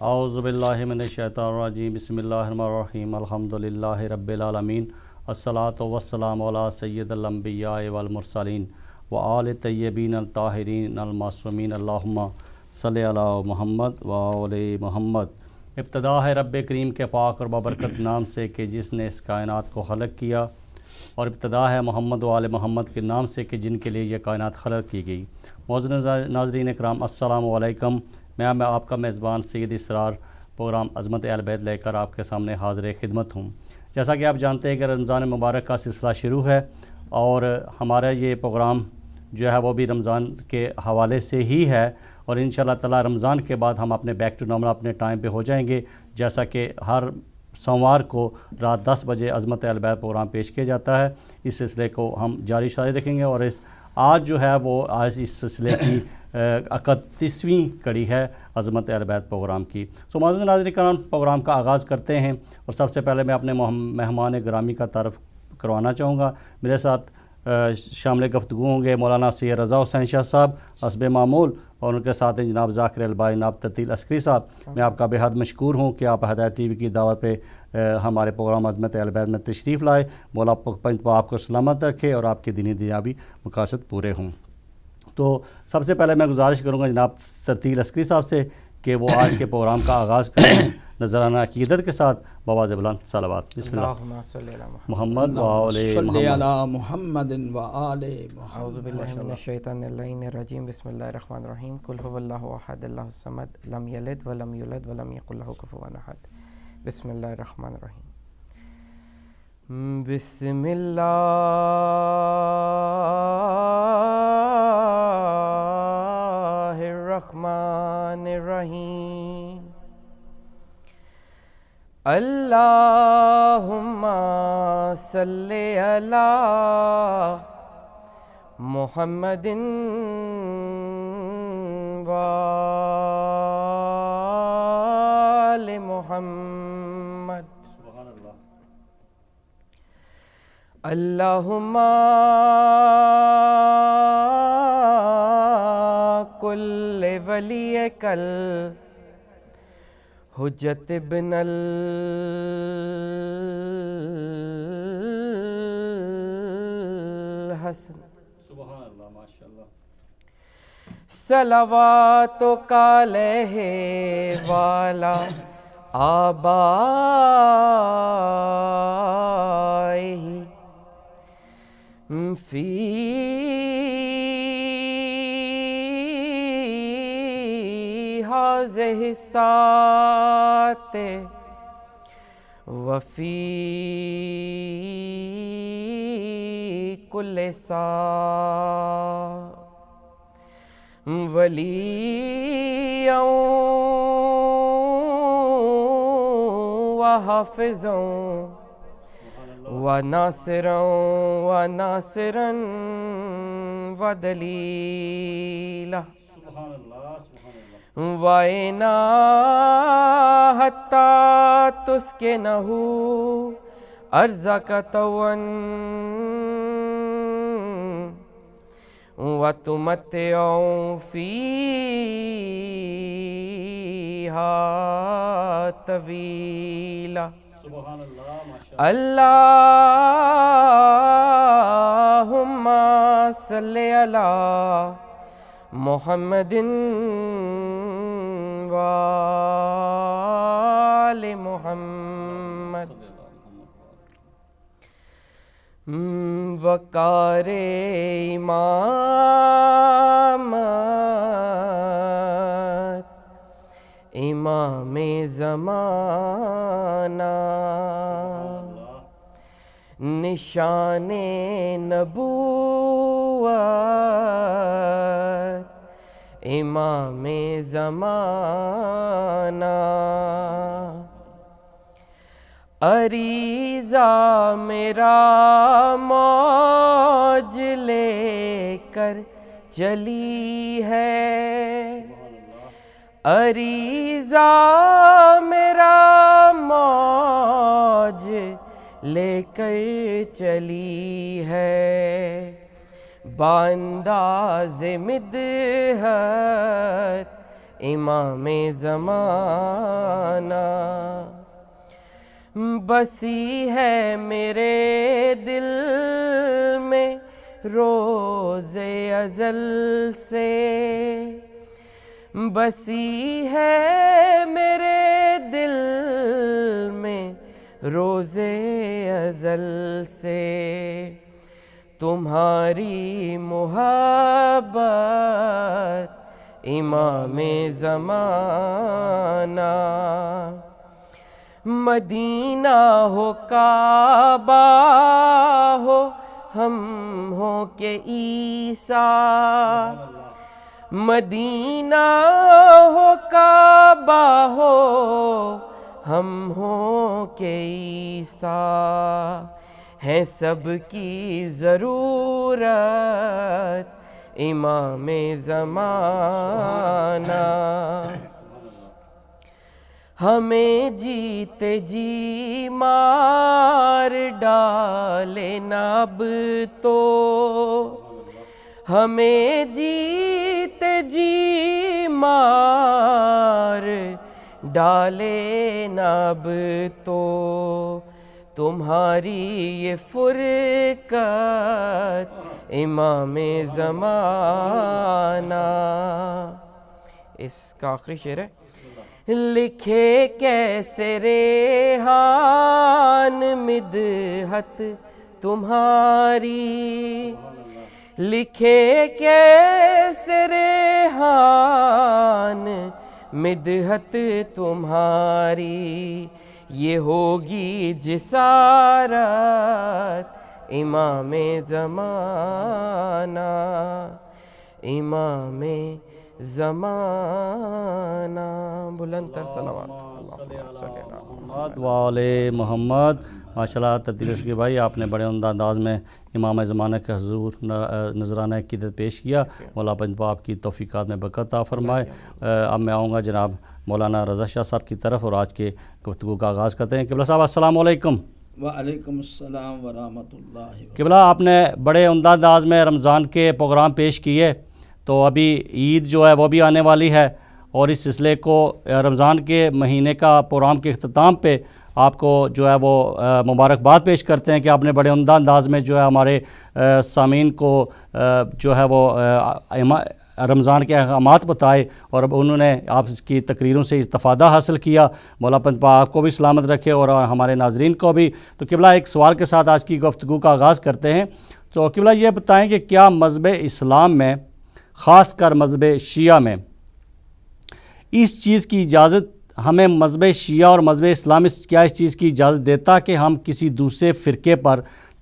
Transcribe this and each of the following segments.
اعوذ باللہ من الشیطان الرجیم بسم اللہ الرحمن الرحیم الحمدللہ رب العالمین الصلاۃ والسلام علی سید الانبیاء والمرسلین وآل طیبین الطاہرین المعصومین اللہم صلی علی محمد وآل محمد۔ ابتدا ہے رب کریم کے پاک اور بابرکت نام سے کہ جس نے اس کائنات کو خلق کیا، اور ابتدا ہے محمد وآل محمد کے نام سے کہ جن کے لیے یہ کائنات خلق کی گئی۔ معزز ناظرین اکرام، السلام علیکم۔ میں آپ کا میزبان سید اسرار پروگرام عظمت اہل بیت لے کر آپ کے سامنے حاضر خدمت ہوں۔ جیسا کہ آپ جانتے ہیں کہ رمضان مبارک کا سلسلہ شروع ہے، اور ہمارا یہ پروگرام جو ہے وہ بھی رمضان کے حوالے سے ہی ہے، اور انشاءاللہ تعالی رمضان کے بعد ہم اپنے بیک ٹو نارمل اپنے ٹائم پہ ہو جائیں گے، جیسا کہ ہر سوموار کو رات 10 بجے عظمت اہل بیت پروگرام پیش کیا جاتا ہے۔ اس سلسلے کو ہم جاری رکھیں گے، اور آج جو ہے وہ آج اس سلسلے کی 31ویں کڑی ہے عظمت اہل بیت پروگرام کی۔ معزز ناظرین کرام، پروگرام کا آغاز کرتے ہیں، اور سب سے پہلے میں اپنے مہمان گرامی کا تعارف کروانا چاہوں گا۔ میرے ساتھ شامل گفتگو ہوں گے مولانا سید رضا حسین شاہ صاحب حسب معمول، اور ان کے ساتھ ہیں جناب ذاکر البائی، جناب تطیل عسکری صاحب۔ میں آپ کا بے حد مشکور ہوں کہ آپ ہدایت ٹی وی کی دعوت پہ ہمارے پروگرام عظمت اہل بیت میں تشریف لائے۔ مولا آپ کو سلامت رکھے اور آپ کی دینی دنیاوی مقاصد پورے ہوں۔ تو سب سے پہلے میں گزارش کروں گا جناب تطیل عسکری صاحب سے کہ وہ آج کے پروگرام کا آغاز کریں نذرانہ عقیدت کے ساتھ بآواز بلند صلوات۔ بسم اللہ محمد وآل محمد وآل محمد۔ اعوذ باللہ من الشیطان اللعین الرجیم، بسم اللہ الرحمن الرحیم۔ قل هو اللہ احد اللہ الصمد لم یلد ولم یولد ولم یکن له کفوا احد۔ بسم اللہ الرحمن الرحیم۔ بسم اللہ الرحمن الرحیم۔ اللہم صلی علی محمد وآل محمد۔ اللہم کل ولیک الحجت ابن الحسن سبحان اللہ، ماشاءاللہ، صلواتک علیہ وعلی آبائہ فی ہذہ الساعۃ وفی کل ساعۃ ولیاً وحافظاً وناصراً وناصراً ودلیلا وَإِنَا حَتَّى تُسْكِنَهُ أَرْضَكَ طَوًّا وَتُمَتِّعُ فِيهَا طَوِيلًا۔ اللہم صلی علی محمد وآل محمد۔ وقار امامت امام زمانہ، نشان نبوت امام زمانہ، عریضہ میرا موج لے کر چلی ہے، عریضہ میرا موج لے کر چلی ہے، بانداز مدحت امام زمانہ بسی ہے میرے دل میں روز ازل سے، بسی ہے میرے دل میں روز ازل سے، تمہاری محبت امام زمانہ، مدینہ ہو کعبہ ہو ہم ہوں کہ عیسیٰ، مدینہ ہو کعبہ ہو ہم ہوں کہ عیسیٰ، ہے سب کی ضرورت امام زمانہ، ہمیں جیتے جی مار ڈالے نا اب تو، ہمیں جیتے جی مار ڈالے نا اب تو، تمہاری یہ فرقت امام زمانہ۔ اس کا آخری شعر ہے، لکھے کیسے ریحان مدحت تمہاری، لکھے کیسے ریحان مدحت تمہاری، یہ ہوگی جسارت امام زمانہ، امام زمانہ۔ بلند تر صلوات اللہم صلی اللہ محمد وعلی محمد۔ ماشاءاللہ تبدیل کی بھائی آپ نے بڑے عمدہ انداز میں امام زمانہ کے حضور نذرانہ عقیدت پیش کیا، مولا پنج آپ کی توفیقات میں برکت عطا فرمائے۔ اب میں آؤں گا جناب مولانا رضا شاہ صاحب کی طرف اور آج کے گفتگو کا آغاز کرتے ہیں۔ قبلہ صاحب السلام علیکم۔ وعلیکم السلام ورحمۃ اللہ وبرکاتہ۔ قبلہ آپ نے بڑے عمدہ انداز میں رمضان کے پروگرام پیش کیے، تو ابھی عید جو ہے وہ بھی آنے والی ہے، اور اس سلسلے کو رمضان کے مہینے کا پروگرام کے اختتام پہ آپ کو جو ہے وہ مبارکباد پیش کرتے ہیں کہ آپ نے بڑے عمدہ انداز میں جو ہے ہمارے سامعین کو جو ہے وہ رمضان کے احکامات بتائے، اور اب انہوں نے آپ کی تقریروں سے استفادہ حاصل کیا۔ مولا پنج آپ کو بھی سلامت رکھے اور ہمارے ناظرین کو بھی۔ تو قبلہ ایک سوال کے ساتھ آج کی گفتگو کا آغاز کرتے ہیں۔ تو قبلہ یہ بتائیں کہ کیا مذہب اسلام میں، خاص کر مذہب شیعہ میں، اس چیز کی اجازت ہمیں مذہب شیعہ اور مذہب اسلام کیا اس چیز کی اجازت دیتا کہ ہم کسی دوسرے فرقے پر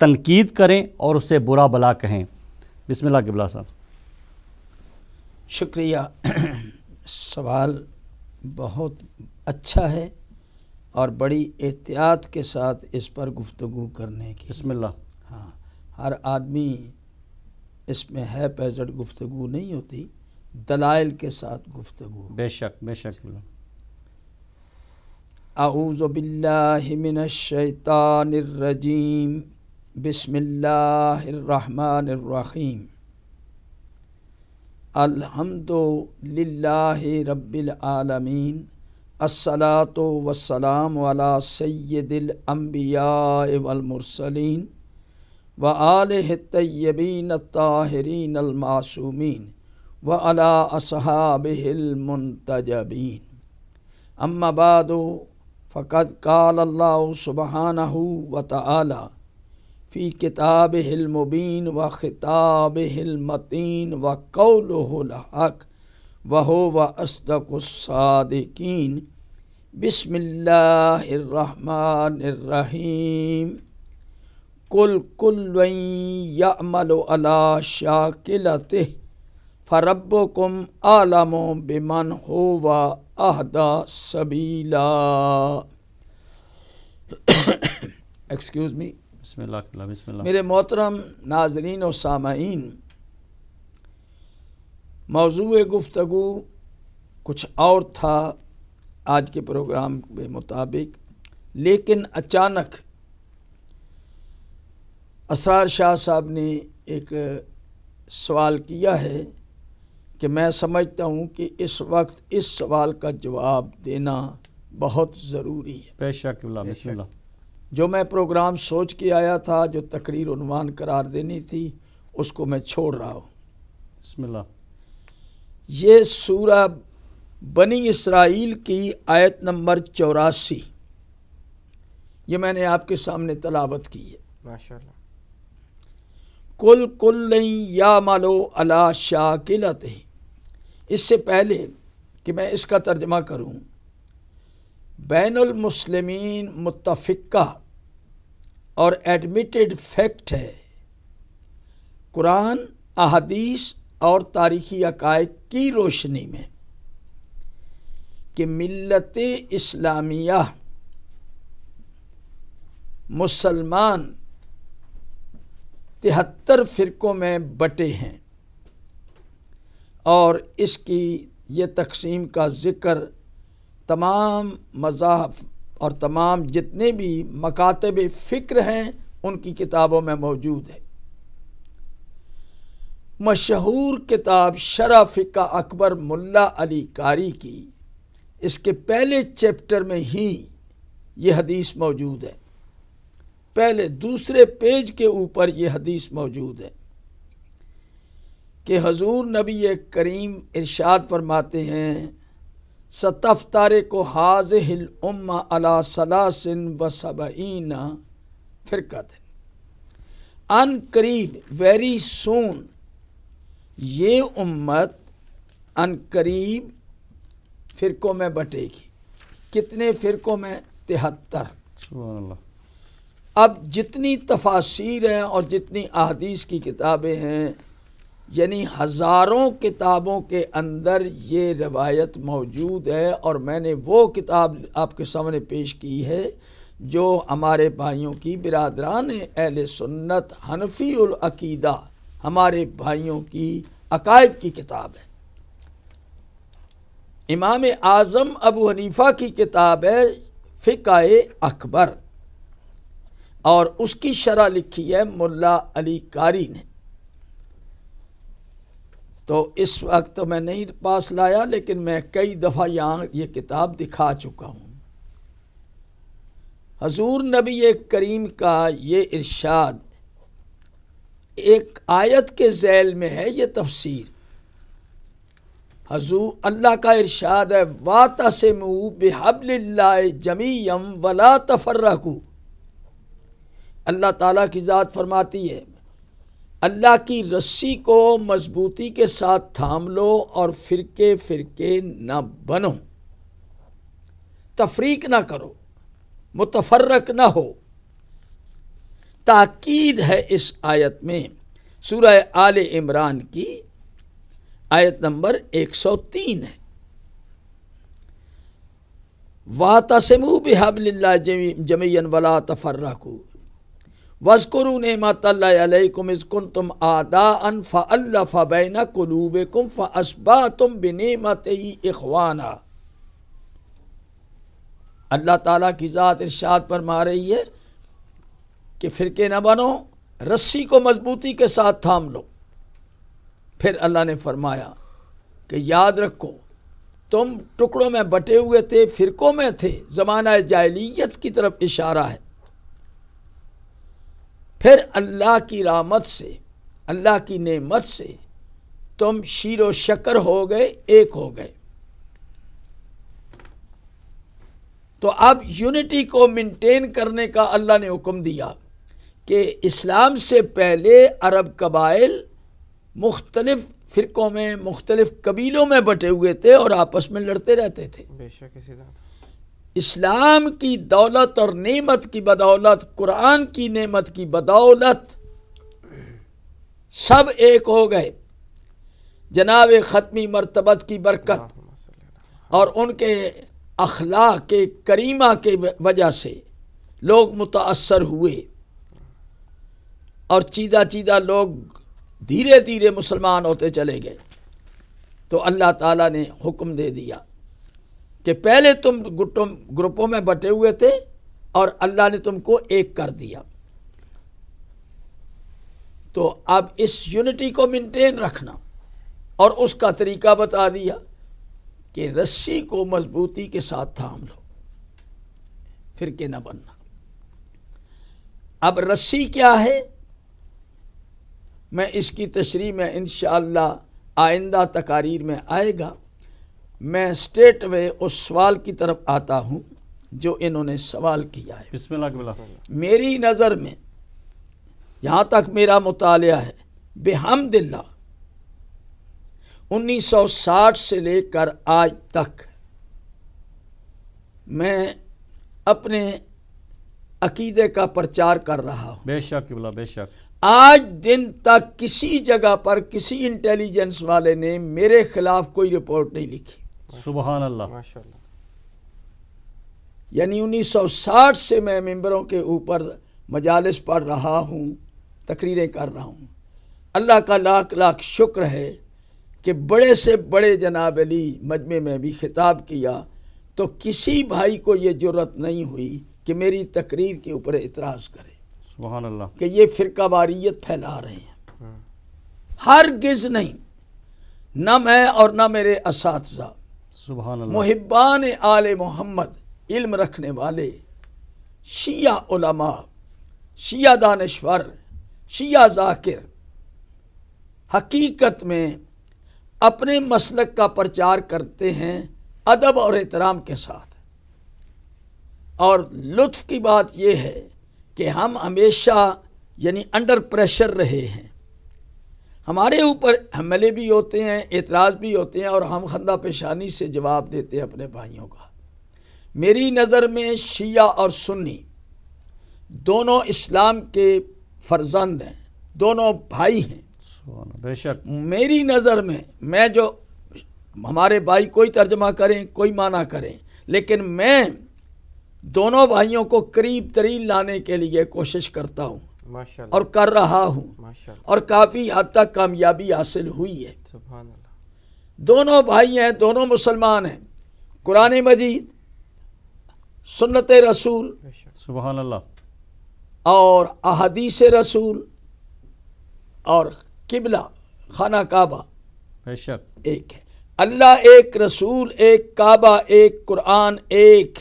تنقید کریں اور اسے برا بلا کہیں؟ بسم اللہ قبلہ صاحب۔ شکریہ، سوال بہت اچھا ہے اور بڑی احتیاط کے ساتھ اس پر گفتگو کرنے کی۔ بسم اللہ۔ ہاں، ہر آدمی اس میں ہے پیزٹ گفتگو نہیں ہوتی، دلائل کے ساتھ گفتگو۔ بے شک بے شک۔ اعوذ باللہ من الشیطان الرجیم، بسم اللہ الرحمن الرحیم، الحمد للہ رب العالمین، الصلاۃ والسلام علی سید الانبیاء والمرسلین وآلہ الطیبین الطاہرین المعصومین وعلی اصحابہ المنتجبین، اما بعد فقد قال اللہ سبحانہ وتعالی فی کتابہ المبین وخطابہ المتین وقولہ الحق وہو اصدق الصادقین۔ بسم اللہ الرحمن الرحیم، قل کل یعمل علی شاکلتہ فربکم اعلم بمن هو اہدی سبیلا۔ Excuse me. بسم اللہ بسم اللہ۔ میرے محترم ناظرین و سامعین، موضوع گفتگو کچھ اور تھا آج کے پروگرام کے مطابق، لیکن اچانک اسرار شاہ صاحب نے ایک سوال کیا ہے کہ میں سمجھتا ہوں کہ اس وقت اس سوال کا جواب دینا بہت ضروری ہے۔ بے شک قبلہ، بسم اللہ۔ جو میں پروگرام سوچ کے آیا تھا، جو تقریر عنوان قرار دینی تھی، اس کو میں چھوڑ رہا ہوں۔ بسم اللہ۔ یہ سورہ بنی اسرائیل کی آیت نمبر 84، یہ میں نے آپ کے سامنے تلاوت کی ہے۔ ماشاءاللہ۔ کل کل یعملو علی شاکلتہ۔ اس سے پہلے کہ میں اس کا ترجمہ کروں، بین المسلمین متفقہ اور ایڈمیٹڈ فیکٹ ہے، قرآن، احادیث اور تاریخی حقائق کی روشنی میں، کہ ملت اسلامیہ مسلمان 73 فرقوں میں بٹے ہیں، اور اس کی یہ تقسیم کا ذکر تمام مذاہب اور تمام جتنے بھی مکاتب فکر ہیں ان کی کتابوں میں موجود ہے۔ مشہور کتاب شرح فقہ اکبر ملا علی قاری کی اس کے پہلے چیپٹر میں ہی یہ حدیث موجود ہے، پہلے دوسرے پیج کے اوپر یہ حدیث موجود ہے کہ حضور نبی کریم ارشاد فرماتے ہیں، ستفترق هذه الامہ علی 73 فرقۃ، ان قریب، ویری سون، یہ امت ان قریب فرقوں میں بٹے گی۔ کتنے فرقوں میں؟ 73۔ سبحان اللہ۔ اب جتنی تفاسیر ہیں اور جتنی احادیث کی کتابیں ہیں، یعنی ہزاروں کتابوں کے اندر یہ روایت موجود ہے، اور میں نے وہ کتاب آپ کے سامنے پیش کی ہے جو ہمارے بھائیوں کی، برادران اہل سنت حنفی العقیدہ، ہمارے بھائیوں کی عقائد کی کتاب ہے۔ امام اعظم ابو حنیفہ کی کتاب ہے فقہ اکبر، اور اس کی شرح لکھی ہے ملا علی قاری نے۔ تو اس وقت تو میں نہیں پاس لایا، لیکن میں کئی دفعہ یہاں یہ کتاب دکھا چکا ہوں۔ حضور نبی کریم کا یہ ارشاد ایک آیت کے ذیل میں ہے، یہ تفسیر۔ حضور اللہ کا ارشاد ہے، وَاعْتَصِمُوا بِحَبْلِ اللَّهِ جَمِيعًا وَلَا تَفَرَّقُوا۔ اللہ تعالیٰ کی ذات فرماتی ہے، اللہ کی رسی کو مضبوطی کے ساتھ تھام لو اور فرقے فرقے نہ بنو، تفریق نہ کرو، متفرق نہ ہو۔ تاکید ہے اس آیت میں، سورہ آل عمران کی آیت نمبر 103 ہے، وَاعْتَصِمُوا بِحَبْلِ اللَّهِ جَمِيعًا وَلَا تَفَرَّقُوا وَاذْكُرُوا نِعْمَتَ اللَّهِ عَلَيْكُمْ إِذْ كُنْتُمْ أَعْدَاءً فَأَلَّفَ بَيْنَ قُلُوبِكُمْ فَأَصْبَحْتُمْ بِنِعْمَتِهِ إِخْوَانًا۔ اللہ تعالیٰ کی ذات ارشاد فرما رہی ہے کہ فرقے نہ بنو، رسی کو مضبوطی کے ساتھ تھام لو۔ پھر اللہ نے فرمایا کہ یاد رکھو، تم ٹکڑوں میں بٹے ہوئے تھے، فرقوں میں تھے، زمانہ جاہلیت کی طرف اشارہ ہے۔ پھر اللہ کی رحمت سے، اللہ کی نعمت سے تم شیر و شکر ہو گئے، ایک ہو گئے۔ تو اب یونٹی کو مینٹین کرنے کا اللہ نے حکم دیا کہ اسلام سے پہلے عرب قبائل مختلف فرقوں میں، مختلف قبیلوں میں بٹے ہوئے تھے اور آپس میں لڑتے رہتے تھے۔ بے شک اسی ذات۔ اسلام کی دولت اور نعمت کی بدولت، قرآن کی نعمت کی بدولت سب ایک ہو گئے، جناب ختمی مرتبت کی برکت اور ان کے اخلاق کریمہ کے وجہ سے لوگ متاثر ہوئے، اور چیدہ چیدہ لوگ دھیرے دھیرے مسلمان ہوتے چلے گئے۔ تو اللہ تعالیٰ نے حکم دے دیا کہ پہلے تم گروپوں میں بٹے ہوئے تھے اور اللہ نے تم کو ایک کر دیا۔ تو اب اس یونٹی کو مینٹین رکھنا، اور اس کا طریقہ بتا دیا کہ رسی کو مضبوطی کے ساتھ تھام لو، فرقے نہ بننا۔ اب رسی کیا ہے، میں اس کی تشریح میں انشاءاللہ آئندہ تقاریر میں آئے گا۔ میں اسٹریٹ وے اس سوال کی طرف آتا ہوں جو انہوں نے سوال کیا ہے۔ بسم اللہ کے بلا۔ میری نظر میں یہاں تک میرا مطالعہ ہے، بحمد اللہ 1960 سے لے کر آج تک میں اپنے عقیدے کا پرچار کر رہا ہوں۔ بے شک بلا، بے شک۔ آج دن تک کسی جگہ پر کسی انٹیلیجنس والے نے میرے خلاف کوئی رپورٹ نہیں لکھی۔ سبحان اللہ، ماشاء اللہ۔ یعنی 1960 سے میں ممبروں کے اوپر مجالس پڑھ رہا ہوں، تقریریں کر رہا ہوں۔ اللہ کا لاکھ لاکھ شکر ہے کہ بڑے سے بڑے جناب علی مجمع میں بھی خطاب کیا تو کسی بھائی کو یہ جرت نہیں ہوئی کہ میری تقریر کے اوپر اعتراض کرے سبحان اللہ۔ کہ یہ فرقہ واریت پھیلا رہے ہیں۔ ہرگز نہیں، نہ میں اور نہ میرے اساتذہ، سبحان اللہ۔ محبان آل محمد، علم رکھنے والے شیعہ علماء، شیعہ دانشور، شیعہ ذاکر، حقیقت میں اپنے مسلک کا پرچار کرتے ہیں ادب اور احترام کے ساتھ۔ اور لطف کی بات یہ ہے کہ ہم ہمیشہ یعنی انڈر پریشر رہے ہیں، ہمارے اوپر حملے بھی ہوتے ہیں، اعتراض بھی ہوتے ہیں، اور ہم خندہ پیشانی سے جواب دیتے ہیں اپنے بھائیوں کا۔ میری نظر میں شیعہ اور سنی دونوں اسلام کے فرزند ہیں، دونوں بھائی ہیں۔ سبحان اللہ، بے شک۔ میری نظر میں جو ہمارے بھائی کوئی ترجمہ کریں کوئی معنی کریں، لیکن میں دونوں بھائیوں کو قریب ترین لانے کے لیے کوشش کرتا ہوں ماشاء اللہ، اور کر رہا ہوں، ماشاء اللہ، اور کافی حد تک کامیابی حاصل ہوئی ہے۔ سبحان اللہ، دونوں بھائی ہیں، دونوں مسلمان ہیں، قرآن مجید، سنت رسول بے شک، سبحان اللہ، اور احادیث رسول اور قبلہ خانہ کعبہ بے شک۔ ایک ہے۔ اللہ ایک، رسول ایک، کعبہ ایک، قرآن ایک،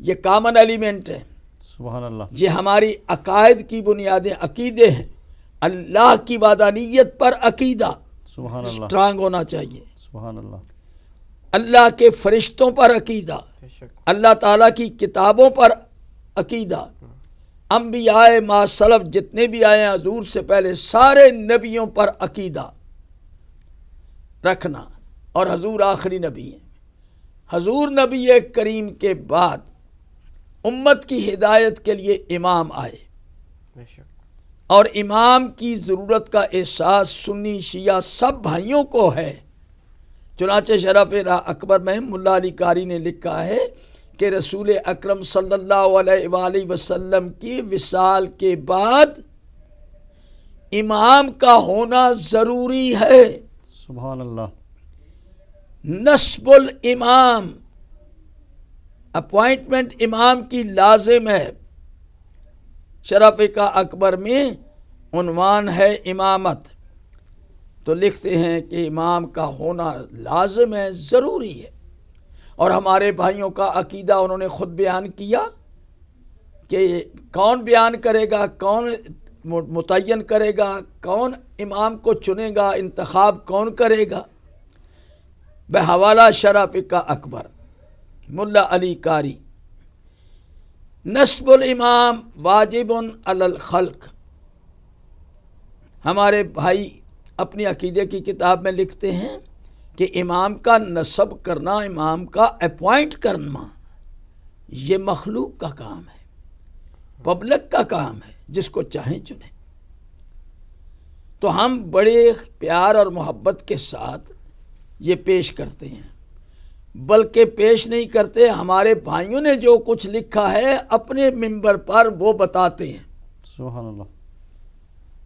یہ کامن ایلیمنٹ ہے۔ سبحان اللہ، یہ ہماری عقائد کی بنیادیں، عقیدے ہیں۔ اللہ کی وحدانیت پر عقیدہ سبحان اللہ، اسٹرانگ ہونا چاہیے، سبحان اللہ، اللہ کے فرشتوں پر عقیدہ، بے شک، اللہ تعالیٰ کی کتابوں پر عقیدہ، انبیاء ما سلف جتنے بھی آئے ہیں حضور سے پہلے سارے نبیوں پر عقیدہ رکھنا، اور حضور آخری نبی ہیں۔ حضور نبی کریم کے بعد امت کی ہدایت کے لیے امام آئے، بے شک، اور امام کی ضرورت کا احساس سنی شیعہ سب بھائیوں کو ہے۔ چنانچہ شرف اکبر میں ملا علی قاری نے لکھا ہے کہ رسول اکرم صلی اللہ علیہ وآلہ وسلم کی وصال کے بعد امام کا ہونا ضروری ہے۔ سبحان اللہ، نصب الامام، اپوائنٹمنٹ امام کی لازم ہے۔ شرف کا اکبر میں عنوان ہے امامت، تو لکھتے ہیں کہ امام کا ہونا لازم ہے، ضروری ہے۔ اور ہمارے بھائیوں کا عقیدہ انہوں نے خود بیان کیا کہ کون بیان کرے گا، کون متعین کرے گا، کون امام کو چنے گا، انتخاب کون کرے گا۔ بحوالہ شرف کا اکبر ملا علی قاری، نصب الامام واجب علی الخلق۔ ہمارے بھائی اپنی عقیدے کی کتاب میں لکھتے ہیں کہ امام کا نصب کرنا، امام کا اپوائنٹ کرنا، یہ مخلوق کا کام ہے، پبلک کا کام ہے، جس کو چاہیں چنیں۔ تو ہم بڑے پیار اور محبت کے ساتھ یہ پیش کرتے ہیں، بلکہ پیش نہیں کرتے، ہمارے بھائیوں نے جو کچھ لکھا ہے اپنے منبر پر وہ بتاتے ہیں۔ سبحان اللہ،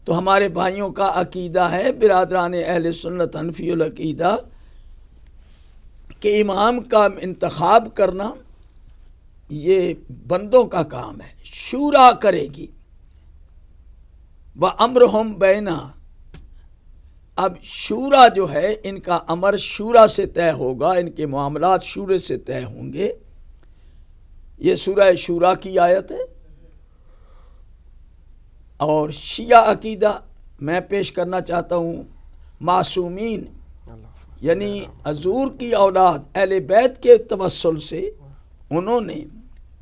تو ہمارے بھائیوں کا عقیدہ ہے، برادران اہل سنت حنفی العقیدہ، کہ امام کا انتخاب کرنا یہ بندوں کا کام ہے، شورا کرے گی۔ وَأَمْرُهُمْ بَيْنَ، اب شورا جو ہے ان کا امر شورا سے طے ہوگا، ان کے معاملات شورے سے طے ہوں گے۔ یہ سورہ شورا کی آیت ہے۔ اور شیعہ عقیدہ میں پیش کرنا چاہتا ہوں، معصومین یعنی حضور کی اولاد اہل بیت کے توسل سے انہوں نے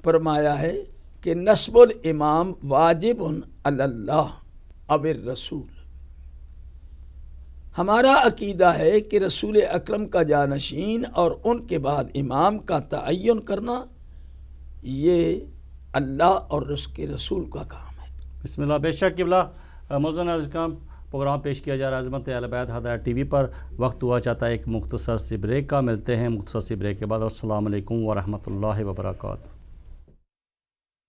فرمایا ہے کہ نصب الامام واجب علی اللہ او الرسول۔ ہمارا عقیدہ ہے کہ رسول اکرم کا جانشین اور ان کے بعد امام کا تعین کرنا یہ اللہ اور اس کے رسول کا کام ہے۔ بسم اللہ۔ بے شک قبلہ موزن اعظم پروگرام پیش کیا جا رہا ہے عظمت اہل بیت ہدایت ٹی وی پر۔ وقت ہوا چاہتا ہے ایک مختصر سی بریک کا، ملتے ہیں مختصر سی بریک کے بعد۔ السلام علیکم ورحمۃ اللہ وبرکاتہ۔